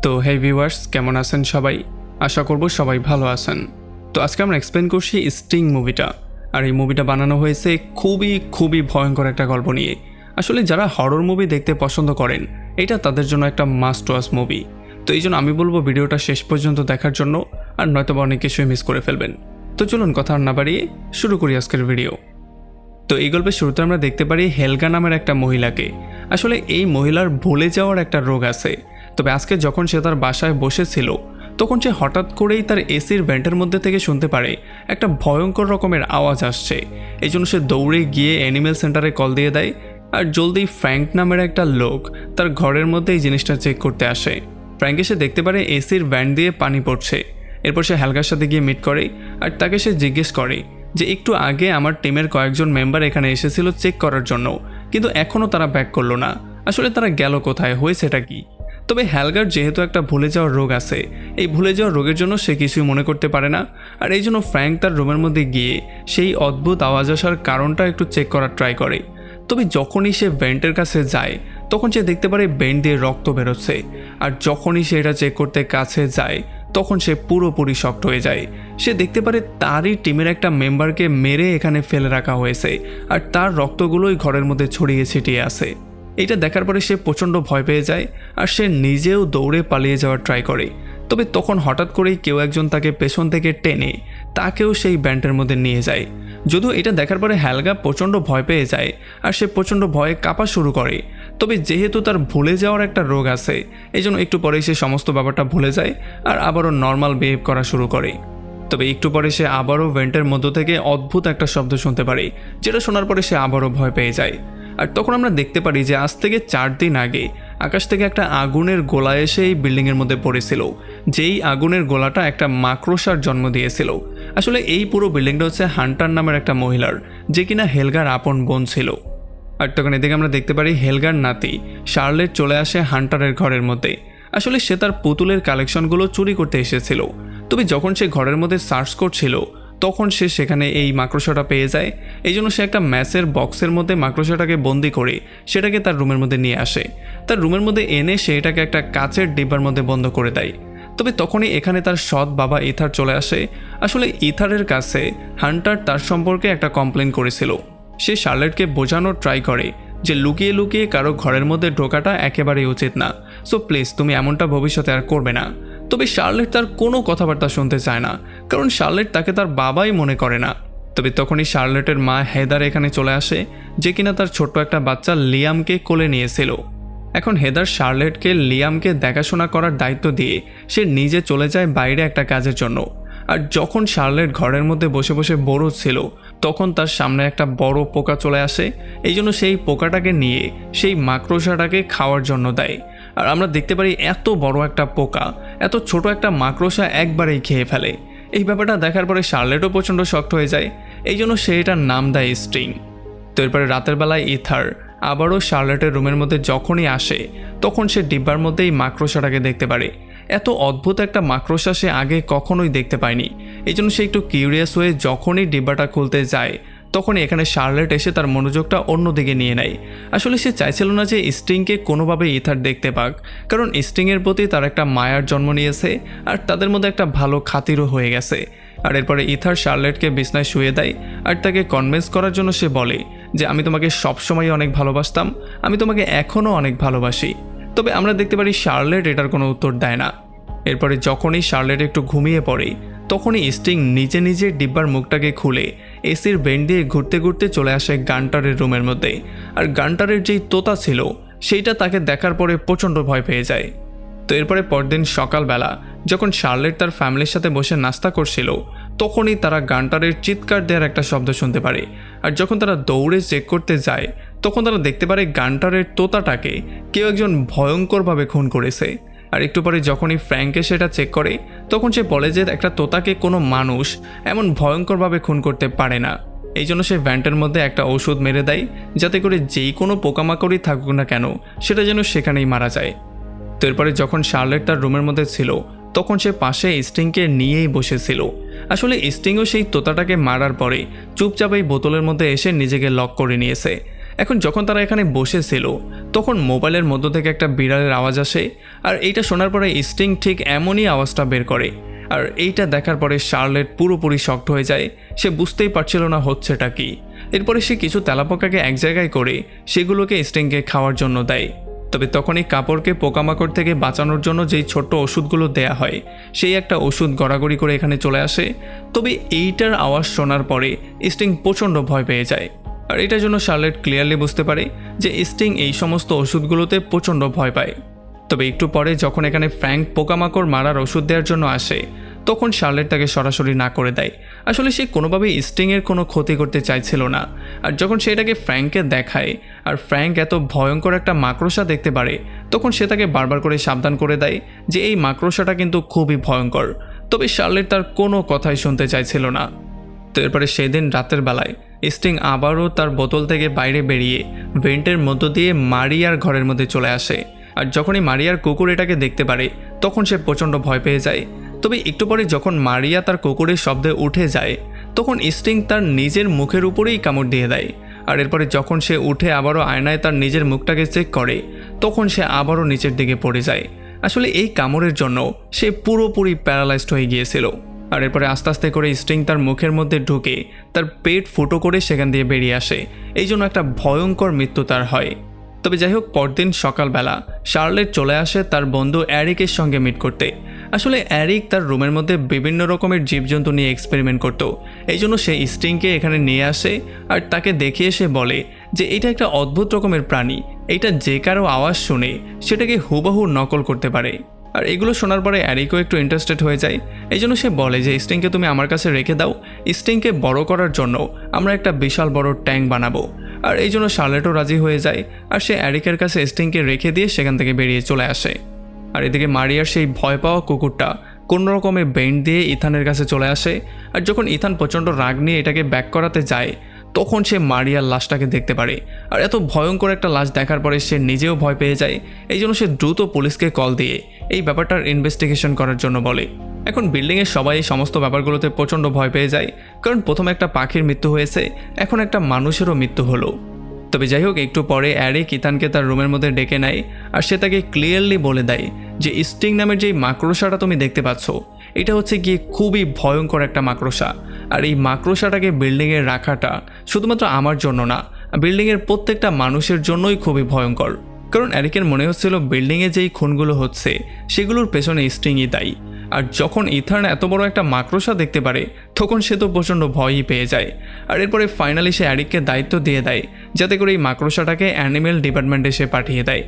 তো হে ভিউয়ার্স, কেমন আছেন সবাই? আশা করব সবাই ভালো আছেন। তো আজকে আমরা এক্সপ্লেন করছি স্টিং মুভিটা। আর এই মুভিটা বানানো হয়েছে খুবই ভয়ঙ্কর একটা গল্প নিয়ে। আসলে যারা হরর মুভি দেখতে পছন্দ করেন, এটা তাদের জন্য একটা মাস্ট ওয়াচ মুভি। তো এই জন্য আমি বলবো ভিডিওটা শেষ পর্যন্ত দেখার জন্য, আর নয়তো অনেক কিছুই মিস করে ফেলবেন। তো চলুন কথা আর না বাড়িয়ে শুরু করি আজকের ভিডিও। তো এই গল্পের শুরুতে আমরা দেখতে পারি হেলগা নামের একটা মহিলাকে। আসলে এই মহিলার ভুলে যাওয়ার একটা রোগ আছে। তবে আজকে যখন সে তার বাসায় বসেছিল, তখন সে হঠাৎ করেই তার এসির ভেন্টের মধ্যে থেকে শুনতে পারে একটা ভয়ঙ্কর রকমের আওয়াজ আসছে। এই জন্য সে দৌড়ে গিয়ে অ্যানিমেল সেন্টারে কল দিয়ে দেয়, আর জলদি ফ্র্যাঙ্ক নামের একটা লোক তার ঘরের মধ্যে এই জিনিসটা চেক করতে আসে। ফ্র্যাঙ্ক এসে দেখতে পারে এসির ভ্যান্ট দিয়ে পানি পড়ছে। এরপর সে হেলগার সাথে গিয়ে মিট করে, আর তাকে সে জিজ্ঞেস করে যে একটু আগে আমার টিমের কয়েকজন মেম্বার এখানে এসেছিল চেক করার জন্য, কিন্তু এখনও তারা ব্যাক করলো না। আসলে তারা গেল কোথায়, হয়েছেটা কি? তবে হেলগার যেহেতু একটা ভুলে যাওয়ার রোগ আছে, এই ভুলে যাওয়ার রোগের জন্য সে কিছুই মনে করতে পারে না। আর এই জন্য ফ্র্যাঙ্ক তার রুমের মধ্যে গিয়ে সেই অদ্ভুত আওয়াজ আসার কারণটা একটু চেক করার ট্রাই করে। তবে যখনই সে ভেন্টের কাছে যায়, তখন সে দেখতে পারে ভেন্ট দিয়ে রক্ত বেরোচ্ছে। আর যখনই সে এটা চেক করতে কাছে যায়, তখন সে পুরোপুরি শকড হয়ে যায়। সে দেখতে পারে তারই টিমের একটা মেম্বারকে মেরে এখানে ফেলে রাখা হয়েছে, আর তার রক্তগুলোই ঘরের মধ্যে ছড়িয়ে ছিটিয়ে আছে। এটা দেখার পরে সে প্রচণ্ড ভয় পেয়ে যায়, আর সে নিজেও দৌড়ে পালিয়ে যাওয়ার ট্রাই করে। তবে তখন হঠাৎ করেই কেউ একজন তাকে পেছন থেকে টেনে তাকেও সেই ব্যান্ডের মধ্যে নিয়ে যায়। যদিও এটা দেখার পরে হেলগা প্রচণ্ড ভয় পেয়ে যায়, আর সে প্রচণ্ড ভয়ে কাঁপা শুরু করে। তবে যেহেতু তার ভুলে যাওয়ার একটা রোগ আছে, এই জন্য একটু পরেই সে সমস্ত ব্যাপারটা ভুলে যায়, আর আবারও নর্মাল বিহেভ করা শুরু করে। তবে একটু পরে সে আবারও ভেন্টের মধ্য থেকে অদ্ভুত একটা শব্দ শুনতে পারে, যেটা শোনার পরে সে আবারও ভয় পেয়ে যায়। আর তখন আমরা দেখতে পারি যে আজ থেকে 4 দিন আগে আকাশ থেকে একটা আগুনের গোলা এসে এই বিল্ডিংয়ের মধ্যে পড়েছিল, যেই আগুনের গোলাটা একটা মাকড়সার জন্ম দিয়েছিল। আসলে এই পুরো বিল্ডিংটা হচ্ছে হান্টার নামের একটা মহিলার, যে কিনা হেলগার আপন বোন ছিল। আর তখন এদিকে আমরা দেখতে পারি হেলগার নাতি শার্লেট চলে আসে হান্টারের ঘরের মধ্যে। আসলে সে তার পুতুলের কালেকশনগুলো চুরি করতে এসেছিল। তবে যখন সে ঘরের মধ্যে সার্চ করছিল, তখন সে সেখানে এই মাকড়সাটা পেয়ে যায়। এই জন্য সে একটা ম্যাচের বক্সের মধ্যে মাকড়সাটাকে বন্দি করে সেটাকে তার রুমের মধ্যে নিয়ে আসে। তার রুমের মধ্যে এনে সে এটাকে একটা কাচের ডিব্বার মধ্যে বন্ধ করে দেয়। তবে তখনই এখানে তার সৎ বাবা ইথার চলে আসে। আসলে ইথারের কাছে হান্টার তার সম্পর্কে একটা কমপ্লেন করেছিল। সে শার্লেটকে বোঝানোর ট্রাই করে যে লুকিয়ে লুকিয়ে কারো ঘরের মধ্যে ঢোকাটা একেবারেই উচিত না, সো প্লিজ তুমি এমনটা ভবিষ্যতে আর করবে না। তবে শার্লেট তার কোনো কথাবার্তা শুনতে চায় না, কারণ শার্লেট তাকে তার বাবাই মনে করে না। তবে তখনই শার্লেটের মা হেদার এখানে চলে আসে, যে কিনা তার ছোট্ট একটা বাচ্চা লিয়ামকে কোলে নিয়েছিল। এখন হেদার শার্লেটকে লিয়ামকে দেখাশোনা করার দায়িত্ব দিয়ে সে নিজে চলে যায় বাইরে একটা কাজের জন্য। আর যখন শার্লেট ঘরের মধ্যে বসে বসে বড় ছিল, তখন তার সামনে একটা বড় পোকা চলে আসে। এই জন্য সেই পোকাটাকে নিয়ে সেই মাকড়সাটাকে খাওয়ার জন্য দেয়। আর আমরা দেখতে পারি এত বড় একটা পোকা এত ছোট একটা মাকড়সা একবারেই খেয়ে ফেলে। এই ব্যাপারটা দেখার পরে শার্লেটও প্রচণ্ড শক্ট হয়ে যায়। এই জন্য সে এটার নাম দেয় স্টিং। তো এরপরে রাতের বেলায় ইথার আবারও শার্লেটের রুমের মধ্যে যখনই আসে, তখন সে ডিব্বার মধ্যে এই মাকড়সাটাকে দেখতে পারে। এত অদ্ভুত একটা মাকড়সা সে আগে কখনোই দেখতে পায়নি। এই জন্য সে একটু কিউরিয়াস হয়ে যখনই ডিব্বাটা খুলতে যায়, তখনই এখানে শার্লেট এসে তার মনোযোগটা অন্যদিকে নিয়ে নেয়। আসলে সে চাইছিল না যে স্টিংকে কোনোভাবে ইথার দেখতে পাক, কারণ স্টিংয়ের প্রতি তার একটা মায়ার জন্ম নিয়েছে, আর তাদের মধ্যে একটা ভালো খাতিরও হয়ে গেছে। আর এরপরে ইথার শার্লেটকে বিছনায় শুয়ে দেয়, আর তাকে কনভিন্স করার জন্য সে বলে যে আমি তোমাকে সবসময় অনেক ভালোবাসতাম, আমি তোমাকে এখনও অনেক ভালোবাসি। তবে আমরা দেখতে পারি শার্লেট এটার কোনো উত্তর দেয় না। এরপরে যখনই শার্লেট একটু ঘুমিয়ে পড়ে, তখনই স্টিং নিজে নিজে ডিব্বার মুখটাকে খুলে এসির ভেন্ট দিয়ে ঘুরতে ঘুরতে চলে আসে গান্টারের রুমের মধ্যে। আর গান্টারের যেই তোতা ছিল, সেইটা তাকে দেখার পরে প্রচণ্ড ভয় পেয়ে যায়। তো এরপরে পরদিন সকালবেলা যখন শার্লেট তার ফ্যামিলির সাথে বসে নাস্তা করছিল, তখনই তারা গান্টারের চিৎকার দেওয়ার একটা শব্দ শুনতে পারে। আর যখন তারা দৌড়ে চেক করতে যায়, তখন তারা দেখতে পারে গান্টারের তোতাটাকে কেউ একজন ভয়ঙ্করভাবে খুন করেছে। আর একটু পরে যখনই ফ্র্যাঙ্কে সেটা চেক করে, তখন সে বলে যে একটা তোতাকে কোনো মানুষ এমন ভয়ঙ্করভাবে খুন করতে পারে না। এই জন্য সে ভ্যান্টের মধ্যে একটা ওষুধ মেরে দেয়, যাতে করে যেই কোনো পোকামাকড়ই থাকুক না কেন সেটা যেন সেখানেই মারা যায়। তো এরপরে যখন শার্লেট তার রুমের মধ্যে ছিল, তখন সে পাশে স্টিংকে নিয়েই বসেছিল। আসলে স্টিংও সেই তোতাটাকে মারার পরে চুপচাপ এই বোতলের মধ্যে এসে নিজেকে লক করে নিয়েছে। এখন যখন তারা এখানে বসেছিল তখন মোবাইলের মধ্য থেকে একটা বিড়ালের আওয়াজ আসে, আর এইটা শোনার পরে স্টিং ঠিক এমনই আওয়াজটা বের করে। আর এইটা দেখার পরে শার্লেট পুরোপুরি শকড হয়ে যায়, সে বুঝতেই পারছিল না হচ্ছেটা কি। এরপরে সে কিছু তেলাপোকাকে এক জায়গায় করে সেগুলোকে স্টিংকে খাওয়ার জন্য দেয়। তবে তখনই কাপড়কে পোকামাকড় থেকে বাঁচানোর জন্য যেই ছোট্ট ওষুধগুলো দেয়া হয় সেই একটা ওষুধ গড়াগড়ি করে এখানে চলে আসে। তবে এইটার আওয়াজ শোনার পরে স্টিং প্রচণ্ড ভয় পেয়ে যায়, আর এটার জন্য শার্লেট ক্লিয়ারলি বুঝতে পারে যে স্টিং এই সমস্ত ওষুধগুলোতে প্রচণ্ড ভয় পায়। তবে একটু পরে যখন এখানে ফ্র্যাঙ্ক পোকামাকড় মারার ওষুধ দেওয়ার জন্য আসে তখন শার্লেট তাকে সরাসরি না করে দেয়। আসলে সে কোনোভাবেই স্টিংয়ের কোনো ক্ষতি করতে চাইছিল না। আর যখন সে এটাকে ফ্র্যাঙ্ককে দেখায় আর ফ্র্যাঙ্ক এত ভয়ঙ্কর একটা মাকড়সা দেখতে পারে তখন সে তাকে বারবার করে সাবধান করে দেয় যে এই মাকড়সাটা কিন্তু খুবই ভয়ঙ্কর। তবে শার্লেট তার কোনো কথাই শুনতে চাইছিল না। তো এরপরে সেদিন রাতের বেলায় স্টিং আবারও তার বোতল থেকে বাইরে বেরিয়ে ভেন্টের মধ্য দিয়ে মারিয়ার ঘরের মধ্যে চলে আসে। আর যখনই মারিয়ার কুকুর এটাকে দেখতে পারে তখন সে প্রচণ্ড ভয় পেয়ে যায়। তবে একটু পরে যখন মারিয়া তার কুকুরের শব্দে উঠে যায় তখন স্টিং তার নিজের মুখের উপরেই কামড় দিয়ে দেয়। আর এরপরে যখন সে উঠে আবারও আয়নায় তার নিজের মুখটাকে চেক করে তখন সে আবারও নিচের দিকে পড়ে যায়। আসলে এই কামড়ের জন্য সে পুরোপুরি প্যারালাইজড হয়ে গিয়েছিল। আর এরপরে আস্তে আস্তে করে স্টিং তার মুখের মধ্যে ঢুকে তার পেট ফুটো করে সেখান দিয়ে বেরিয়ে আসে। এই জন্য একটা ভয়ঙ্কর মৃত্যু তার হয়। তবে যাই হোক, পরদিন সকালবেলা শার্লেট চলে আসে তার বন্ধু অ্যারিকের সঙ্গে মিট করতে। আসলে অ্যারিক তার রুমের মধ্যে বিভিন্ন রকমের জীবজন্তু নিয়ে এক্সপেরিমেন্ট করত, এই জন্য সে স্টিংকে এখানে নিয়ে আসে আর তাকে দেখিয়ে সে বলে যে এটা একটা অদ্ভুত রকমের প্রাণী, এটা যে কারো আওয়াজ শুনে সেটাকে হুবহু নকল করতে পারে। আর এগুলো শোনার পরে অ্যারিকও একটু ইন্টারেস্টেড হয়ে যায়। এই জন্য সে বলে যে স্টিংকে তুমি আমার কাছে রেখে দাও, স্টিংকে বড় করার জন্য আমরা একটা বিশাল বড় ট্যাঙ্ক বানাবো। আর এই জন্য শার্লেটও রাজি হয়ে যায় আর সে অ্যারিকের কাছে স্টিংকে রেখে দিয়ে সেখান থেকে বেরিয়ে চলে আসে। আর এদিকে মারিয়ার সেই ভয় পাওয়া কুকুরটা কোনো রকমের বেন্ড দিয়ে ইথানের কাছে চলে আসে। আর যখন ইথান প্রচণ্ড রাগ নিয়ে এটাকে ব্যাক করাতে যায় তখন সে মারিয়ার লাশটাকে দেখতে পারে। আর এত ভয়ঙ্কর একটা লাশ দেখার পরে সে নিজেও ভয় পেয়ে যায়। এই জন্য সে দ্রুত পুলিশকে কল দিয়ে এই ব্যাপারটার ইনভেস্টিগেশন করার জন্য বলে। এখন বিল্ডিংয়ের সবাই এই সমস্ত ব্যাপারগুলোতে প্রচণ্ড ভয় পেয়ে যায়, কারণ প্রথমে একটা পাখির মৃত্যু হয়েছে, এখন একটা মানুষেরও মৃত্যু হলো। তবে যাই হোক, একটু পরে অ্যারিক ইথানকে তার রুমের মধ্যে ডেকে নেয় আর সে তাকে ক্লিয়ারলি বলে দেয় যে স্টিং নামের যেই মাকড়সাটা তুমি দেখতে পাচ্ছ এটা হচ্ছে গিয়ে খুবই ভয়ঙ্কর একটা মাকড়সা। আর এই মাকড়সাটাকে বিল্ডিংয়ে রাখাটা শুধুমাত্র আমার জন্য না, বিল্ডিংয়ের প্রত্যেকটা মানুষের জন্যই খুবই ভয়ঙ্কর। কারণ অ্যারিকের মনে হচ্ছিল বিল্ডিংয়ে যেই খুনগুলো হচ্ছে সেগুলোর পেছনে স্টিংই দায়ী। আর যখন ইথান এত বড় একটা মাকড়সা দেখতে পারে তখন সে তো প্রচণ্ড ভয়ই পেয়ে যায়। আর এরপরে ফাইনালি সে অ্যারিককে দায়িত্ব দিয়ে দেয় যাতে করে এই মাকড়সাটাকে অ্যানিমেল ডিপার্টমেন্টে সে পাঠিয়ে দেয়।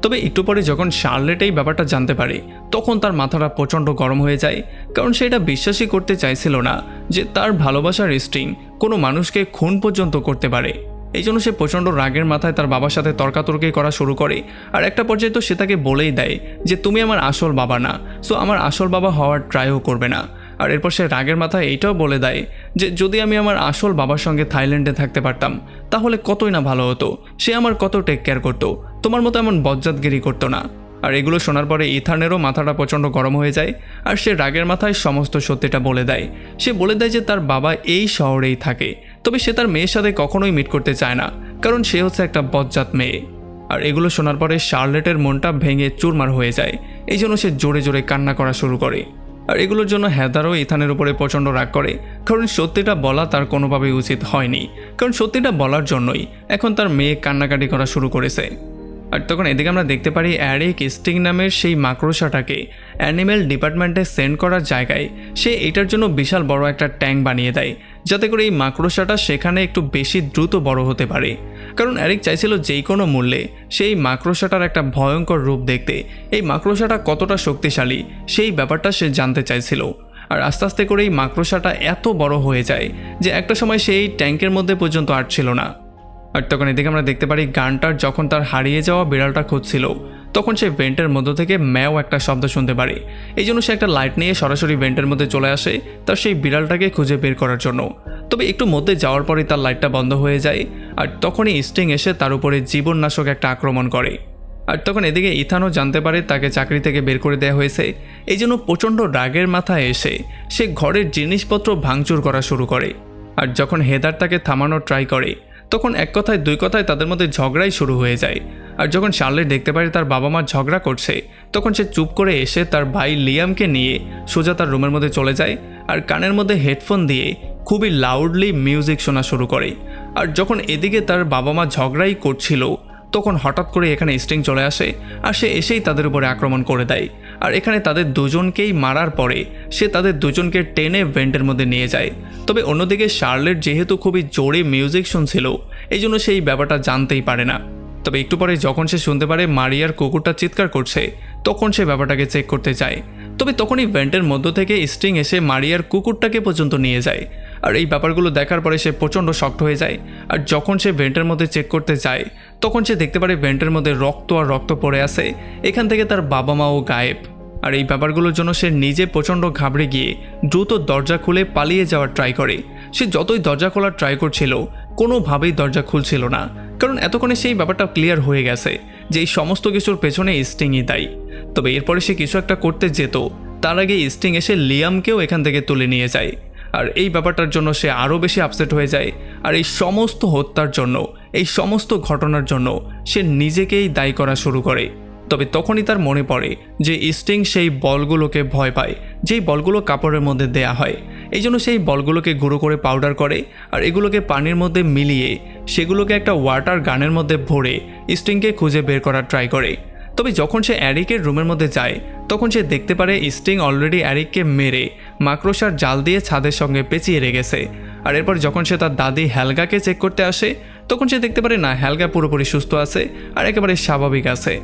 তবে একটু পরে যখন শার্লেট এই ব্যাপারটা জানতে পারে তখন তার মাথাটা প্রচণ্ড গরম হয়ে যায়, কারণ সে এটা বিশ্বাসই করতে চাইছিল না যে তার ভালোবাসার স্টিং কোনো মানুষকে খুন পর্যন্ত করতে পারে। এই জন্য সে প্রচণ্ড রাগের মাথায় তার বাবার সাথে তর্কাতর্কি করা শুরু করে। আর একটা পর্যায়ে তো সে তাকে বলেই দেয় যে তুমি আমার আসল বাবা না, সো আমার আসল বাবা হওয়ার ট্রাইও করবে না। আর এরপর সে রাগের মাথায় এইটাও বলে দেয় যে যদি আমি আমার আসল বাবার সঙ্গে থাইল্যান্ডে থাকতে পারতাম তাহলে কতই না ভালো হতো, সে আমার কত টেক কেয়ার করতো, তোমার মতো এমন বজ্জাতগিরি করতো না। আর এগুলো শোনার পরে ইথানেরও মাথাটা প্রচণ্ড গরম হয়ে যায় আর সে রাগের মাথায় সমস্ত সত্যিটা বলে দেয়। সে বলে দেয় যে তার বাবা এই শহরেই থাকে, তবে সে তার মেয়ের সাথে কখনোই মিট করতে চায় না, কারণ সে হচ্ছে একটা বজ্জাত মেয়ে। আর এগুলো শোনার পরে শার্লেটের মনটা ভেঙে চুরমার হয়ে যায়, এই জন্য সে জোরে জোরে কান্না করা শুরু করে। আর এগুলোর জন্য হেদারও ইথানের উপরে প্রচণ্ড রাগ করে, কারণ সত্যিটা বলা তার কোনোভাবেই উচিত হয়নি, কারণ সত্যিটা বলার জন্যই এখন তার মেয়ে কান্নাকাটি করা শুরু করেছে। আর তখন এদিকে আমরা দেখতে পারি অ্যারিক স্টিং নামের সেই মাকড়সাটাকে অ্যানিমেল ডিপার্টমেন্টে সেন্ড করার জায়গায় সে এটার জন্য বিশাল বড় একটা ট্যাঙ্ক বানিয়ে দেয় যাতে করে এই মাকড়সাটা সেখানে একটু বেশি দ্রুত বড় হতে পারে। কারণ অ্যারিক চাইছিল যেই কোনো মূল্যে সেই মাকড়সাটার একটা ভয়ঙ্কর রূপ দেখতে, এই মাকড়সাটা কতটা শক্তিশালী সেই ব্যাপারটা সে জানতে চাইছিল। আর আস্তে আস্তে করে এই মাকড়সাটা এত বড় হয়ে যায় যে একটা সময় সেই ট্যাঙ্কের মধ্যে পর্যন্ত আটছিল না। আর তখন এদিকে আমরা দেখতে পারি গানটার যখন তার হারিয়ে যাওয়া বিড়ালটা খুঁজছিল তখন সে ভেন্টের মধ্য থেকে ম্যাও একটা শব্দ শুনতে পারে। এই জন্য সে একটা লাইট নিয়ে সরাসরি ভেন্টের মধ্যে চলে আসে তার সেই বিড়ালটাকে খুঁজে বের করার জন্য। তবে একটু মধ্যে যাওয়ার পরে তার লাইটটা বন্ধ হয়ে যায় আর তখনই স্টিং এসে তার উপরে জীবননাশক একটা আক্রমণ করে। আর তখন এদিকে ইথানও জানতে পারে তাকে চাকরি থেকে বের করে দেওয়া হয়েছে। এই জন্য প্রচণ্ড রাগের মাথায় এসে সে ঘরের জিনিসপত্র ভাঙচুর করা শুরু করে। আর যখন হেদার তাকে থামানোর ট্রাই করে তখন এক কথায় দুই কথায় তাদের মধ্যে ঝগড়াই শুরু হয়ে যায়। আর যখন শার্লেট দেখতে পারে তার বাবা মা ঝগড়া করছে, তখন সে চুপ করে এসে তার ভাই লিয়ামকে নিয়ে সোজা তার রুমের মধ্যে চলে যায় আর কানের মধ্যে হেডফোন দিয়ে খুবই লাউডলি মিউজিক শোনা শুরু করে। আর যখন এদিকে তার বাবা মা ঝগড়াই করছিল, তখন হঠাৎ করে এখানে স্টিং চলে আসে আর সে এসেই তাদের উপরে আক্রমণ করে দেয়। আর এখানে তাদের দুজনকেই মারার পরে সে তাদের দুজনকে টেনে ভেন্টের মধ্যে নিয়ে যায়। তবে অন্যদিকে শার্লেট যেহেতু খুবই জোরে মিউজিক শুনছিল, এই জন্য সেই ব্যাপারটা জানতেই পারে না। তবে একটু পরে যখন সে শুনতে পারে মারিয়ার কুকুরটা চিৎকার করছে, তখন সে ব্যাপারটাকে চেক করতে যায়। তবে তখনই ভেন্টের মধ্য থেকে স্টিং এসে মারিয়ার কুকুরটাকে পর্যন্ত নিয়ে যায়। আর এই ব্যাপারগুলো দেখার পরে সে প্রচণ্ড শক্ট হয়ে যায়। আর যখন সে ভেন্টের মধ্যে চেক করতে যায়, তখন সে দেখতে পারে ভেন্টের মধ্যে রক্ত আর রক্ত পড়ে আছে। এখান থেকে তার বাবা মাও গায়েব। আর এই ব্যাপারগুলোর জন্য সে নিজে প্রচণ্ড ঘাবড়ে গিয়ে দ্রুত দরজা খুলে পালিয়ে যাওয়ার ট্রাই করে। সে যতই দরজা খোলার ট্রাই করছিল, কোনোভাবেই দরজা খুলছিল না, কারণ এতক্ষণে সেই ব্যাপারটা ক্লিয়ার হয়ে গেছে যে এই সমস্ত কিছুর পেছনে স্টিংই দায়ী। তবে এরপরে সে কিছু একটা করতে যেত, তার আগে স্টিং এসে লিয়ামকেও এখান থেকে তুলে নিয়ে যায়। আর এই ব্যাপারটার জন্য সে আরও বেশি আপসেট হয়ে যায়। আর এই সমস্ত হত্যার জন্য, এই সমস্ত ঘটনার জন্য সে নিজেকেই দায়ী করা শুরু করে। তবে তখনই তার মনে পড়ে যে স্টিং সেই বলগুলোকে ভয় পায়, যেই বলগুলো কাপড়ের মধ্যে দেয়া হয়। এই জন্য সেই বলগুলোকে গুঁড়ো করে পাউডার করে আর এগুলোকে পানির মধ্যে মিলিয়ে সেগুলোকে একটা ওয়াটার গানের মধ্যে ভরে স্টিংকে খুঁজে বের করার ট্রাই করে। তবে যখন সে অ্যারিকের রুমের মধ্যে যায়, তখন সে দেখতে পারে স্টিং অলরেডি অ্যারিককে মেরে মাকড়সার জাল দিয়ে ছাদের সঙ্গে পেঁচিয়ে রেখেছে। আর এরপর যখন সে তার দাদি হেলগাকে চেক করতে আসে, তখন সে দেখতে পারে না, হেলগা পুরোপুরি সুস্থ আছে আর একেবারে স্বাভাবিক আছে।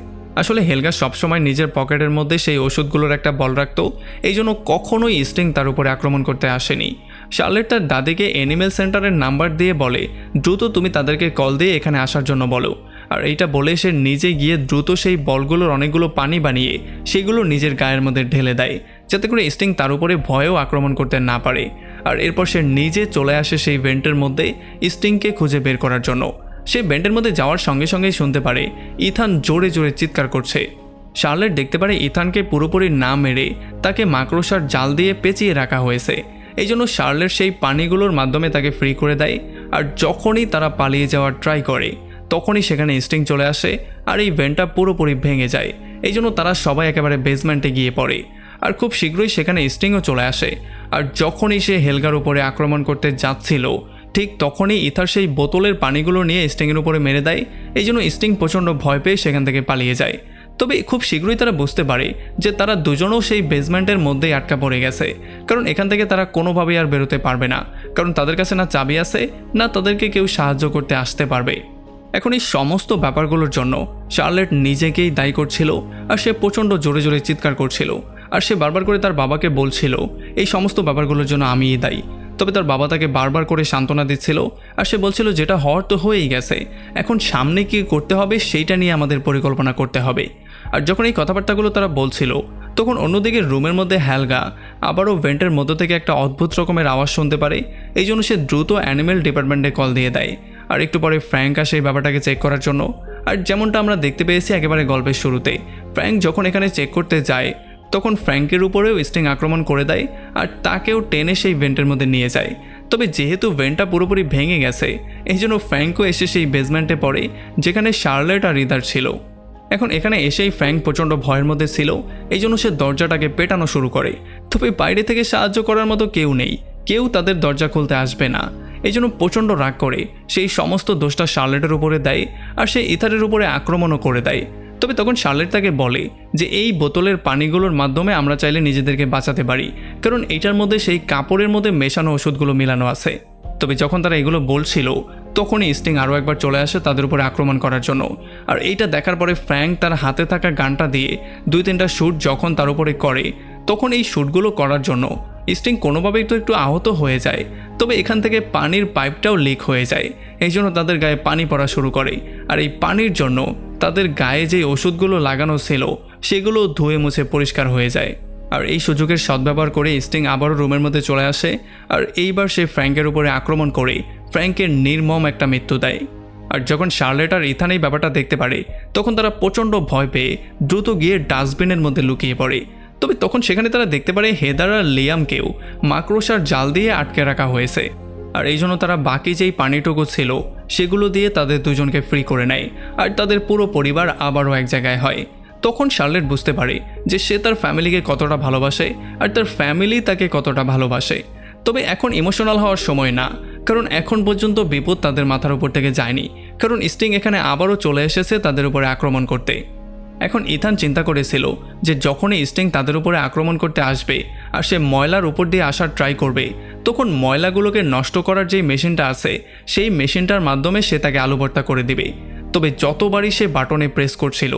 আসলে হেলগা সবসময় নিজের পকেটের মধ্যে সেই ওষুধগুলোর একটা বল রাখত, এই জন্য কখনোই স্টিং তার উপরে আক্রমণ করতে আসেনি। শার্লেট তার দাদিকে অ্যানিমেল সেন্টারের নাম্বার দিয়ে বলে, দ্রুত তুমি তাদেরকে কল দিয়ে এখানে আসার জন্য বলো। আর এইটা বলে সে নিজে গিয়ে দ্রুত সেই বলগুলোর অনেকগুলো পানি বানিয়ে সেগুলো নিজের গায়ের মধ্যে ঢেলে দেয়, যাতে করে স্টিং তার উপরে ভয়েও আক্রমণ করতে না পারে। আর এরপর সে নিজে চলে আসে সেই ভেন্টের মধ্যে স্টিংকে খুঁজে বের করার জন্য। সে ভেন্টের মধ্যে যাওয়ার সঙ্গে সঙ্গেই শুনতে পারে ইথান জোরে জোরে চিৎকার করছে। শার্লেট দেখতে পারে ইথানকে পুরোপুরি না মেরে তাকে মাকড়সার জাল দিয়ে পেঁচিয়ে রাখা হয়েছে। এই জন্য শার্লেট সেই পানিগুলোর মাধ্যমে তাকে ফ্রি করে দেয়। আর যখনই তারা পালিয়ে যাওয়ার ট্রাই করে, তখনই সেখানে স্টিং চলে আসে আর এই ভেন্টটা পুরোপুরি ভেঙে যায়। এই জন্য তারা সবাই একেবারে বেসমেন্টে গিয়ে পড়ে। আর খুব শীঘ্রই সেখানে স্টিংও চলে আসে। আর যখনই সে হেলগার উপরে আক্রমণ করতে যাচ্ছিল, ঠিক তখনই ইথার সেই বোতলের পানিগুলো নিয়ে স্টিংয়ের উপরে মেরে দেয়। এই জন্য স্টিং প্রচণ্ড ভয় পেয়ে সেখান থেকে পালিয়ে যায়। তবে খুব শীঘ্রই তারা বুঝতে পারে যে তারা দুজনও সেই বেসমেন্টের মধ্যেই আটকা পড়ে গেছে, কারণ এখান থেকে তারা কোনোভাবেই আর বেরোতে পারবে না, কারণ তাদের কাছে না চাবি আছে, না তাদেরকে কেউ সাহায্য করতে আসতে পারবে। এখন এই সমস্ত ব্যাপারগুলোর জন্য শার্লেট নিজেকেই দায়ী করছিল। আর সে প্রচণ্ড জোরে জোরে চিৎকার করছিল। আর সে বারবার করে তার বাবাকে বলছিল এই সমস্ত ব্যাপারগুলোর জন্য আমিই দায়ী। তবে তার বাবা তাকে বারবার করে সান্ত্বনা দিচ্ছিল। আর সে বলছিল যেটা হওয়ার তো হয়েই গেছে, এখন সামনে কি করতে হবে সেইটা নিয়ে আমাদের পরিকল্পনা করতে হবে। আর যখন এই কথাবার্তাগুলো তারা বলছিল, তখন অন্যদিকে রুমের মধ্যে হেলগা আবারও ভেন্টের মধ্য থেকে একটা অদ্ভুত রকমের আওয়াজ শুনতে পারে। এই জন্য সে দ্রুত অ্যানিমেল ডিপার্টমেন্টে কল দিয়ে দেয়। আর একটু পরে ফ্র্যাঙ্ক আসে এই ব্যাপারটাকে চেক করার জন্য। আর যেমনটা আমরা দেখতে পেয়েছি একেবারে গল্পের শুরুতে, ফ্র্যাঙ্ক যখন এখানে চেক করতে যায়, তখন ফ্র্যাঙ্কের উপরেও স্টিং আক্রমণ করে দেয় আর তাকেও টেনে সেই ভেন্টের মধ্যে নিয়ে যায়। তবে যেহেতু ভেন্টটা পুরোপুরি ভেঙে গেছে, এই জন্য ফ্র্যাঙ্কও এসে সেই বেসমেন্টে পড়ে যেখানে শার্লেট আর ইদার ছিল। এখন এখানে এসেই ফ্র্যাঙ্ক প্রচণ্ড ভয়ের মধ্যে ছিল, এই জন্য সে দরজাটাকে পেটানো শুরু করে। তবে বাইরে থেকে সাহায্য করার মতো কেউ নেই, কেউ তাদের দরজা খুলতে আসবে না। এই জন্য প্রচণ্ড রাগ করে সেই সমস্ত দোষটা শার্লেটের উপরে দেয় আর সে ইথারের উপরে আক্রমণও করে দেয়। তবে তখন শার্লেট তাকে বলে যে এই বোতলের পানিগুলোর মাধ্যমে আমরা চাইলে নিজেদেরকে বাঁচাতে পারি, কারণ এইটার মধ্যে সেই কাপড়ের মধ্যে মেশানো ওষুধগুলো মেলানো আছে। তবে যখন তারা এগুলো বলছিল, তখনই স্টিং আরও একবার চলে আসে তাদের উপরে আক্রমণ করার জন্য। আর এইটা দেখার পরে ফ্র্যাঙ্ক তার হাতে থাকা গানটা দিয়ে 2-3টা শ্যুট যখন তার উপরে করে, তখন এই শ্যুটগুলো করার জন্য স্টিং কোনোভাবেই তো একটু আহত হয়ে যায়। তবে এখান থেকে পানির পাইপটাও লিক হয়ে যায়, এই জন্য তাদের গায়ে পানি পড়া শুরু করে। আর এই পানির জন্য তাদের গায়ে যে ওষুধগুলো লাগানো ছিল সেগুলো ধুয়ে মুছে পরিষ্কার হয়ে যায়। আর এই সুযোগের সদ্ব্যবহার করে স্টিং আবারও রুমের মধ্যে চলে আসে। আর এইবার সে ফ্র্যাঙ্কের উপরে আক্রমণ করে ফ্র্যাঙ্কের নির্মম একটা মৃত্যু দেয়। আর যখন শার্লেট আর ইথান এই ব্যাপারটা দেখতে পারে, তখন তারা প্রচণ্ড ভয় পেয়ে দ্রুত গিয়ে ডাস্টবিনের মধ্যে লুকিয়ে পড়ে। তবে তখন সেখানে তারা দেখতে পারে হেদার আর লিয়ামকেও মাকড়সার জাল দিয়ে আটকে রাখা হয়েছে। আর এই জন্য তারা বাকি যেই পানিটুকু ছিল সেগুলো দিয়ে তাদের দুজনকে ফ্রি করে নেয় আর তাদের পুরো পরিবার আবারও এক জায়গায় হয়। তখন শার্লেট বুঝতে পারে যে সে তার ফ্যামিলিকে কতটা ভালোবাসে আর তার ফ্যামিলি তাকে কতটা ভালোবাসে। তবে এখন ইমোশনাল হওয়ার সময় না, কারণ এখন পর্যন্ত বিপদ তাদের মাথার উপর থেকে যায়নি, কারণ স্টিং এখানে আবারও চলে এসেছে তাদের উপরে আক্রমণ করতে। এখন ইথান চিন্তা করেছিল যে যখনই স্টিং তাদের উপরে আক্রমণ করতে আসবে আর সে ময়লার উপর দিয়ে আসার ট্রাই করবে, তখন ময়লাগুলোকে নষ্ট করার যেই মেশিনটা আছে সেই মেশিনটার মাধ্যমে সে তাকে আলু ভর্তা করে দিবে। তবে যতবারই সে বাটনে প্রেস করছিল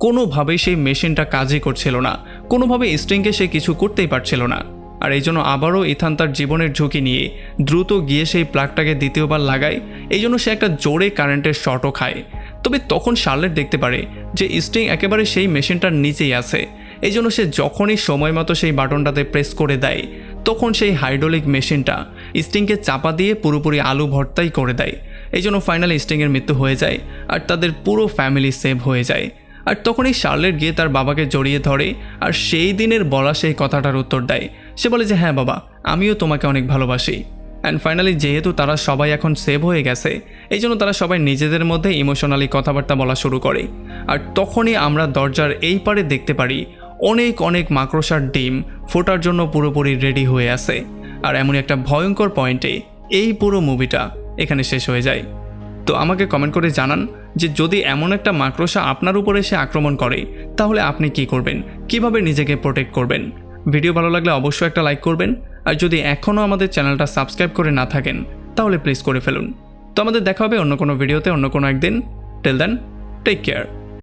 কোনোভাবেই সেই মেশিনটা কাজই করছিল না, কোনোভাবে স্টিংকে সে কিছু করতেই পারছিল না। আর এই জন্য আবারও ইথান তার জীবনের ঝুঁকি নিয়ে দ্রুত গিয়ে সেই প্লাগটাকে দ্বিতীয়বার লাগায়। এই জন্য সে একটা জোরে কারেন্টের শর্টও খায়। তবে তখন শার্লেট দেখতে পারে যে স্টিং একেবারে সেই মেশিনটার নিচেই আছে। এই জন্য সে যখনই সময় মতো সেই বাটনটাতে প্রেস করে দেয় তখন সেই হাইড্রোলিক মেশিনটা স্টিংকে চাপা দিয়ে পুরোপুরি আলু ভর্তাই করে দেয়। এই জন্য ফাইনালি স্টিংয়ের মৃত্যু হয়ে যায় আর তাদের পুরো ফ্যামিলি সেভ হয়ে যায়। আর তখনই শার্লেট গিয়ে তার বাবাকে জড়িয়ে ধরে আর সেই দিনের বলা সেই কথাটার উত্তর দেয়। সে বলে যে হ্যাঁ বাবা, আমিও তোমাকে অনেক ভালোবাসি। অ্যান্ড ফাইনালি যেহেতু তারা সবাই এখন সেভ হয়ে গেছে এই জন্য তারা সবাই নিজেদের মধ্যে ইমোশনালি কথাবার্তা বলা শুরু করে। আর তখনই আমরা দরজার এই পারে দেখতে পারি অনেক অনেক মাকড়সার ডিম ফোটার জন্য পুরোপুরি রেডি হয়ে আছে। আর এমন একটা ভয়ঙ্কর পয়েন্টে এই পুরো মুভিটা এখানে শেষ হয়ে যায়। তো আমাকে কমেন্ট করে জানান যে যদি এমন একটা মাকড়সা আপনার উপরে এসে আক্রমণ করে তাহলে আপনি কি করবেন, কিভাবে নিজেকে প্রোটেক্ট করবেন। ভিডিও ভালো লাগলে অবশ্যই একটা লাইক করবেন, আর যদি এখনও আমাদের চ্যানেলটা সাবস্ক্রাইব করে না থাকেন তাহলে প্লিজ করে ফেলুন। তো আমাদের দেখা হবে অন্য কোনো ভিডিওতে অন্য কোনো একদিন। Till then, take care.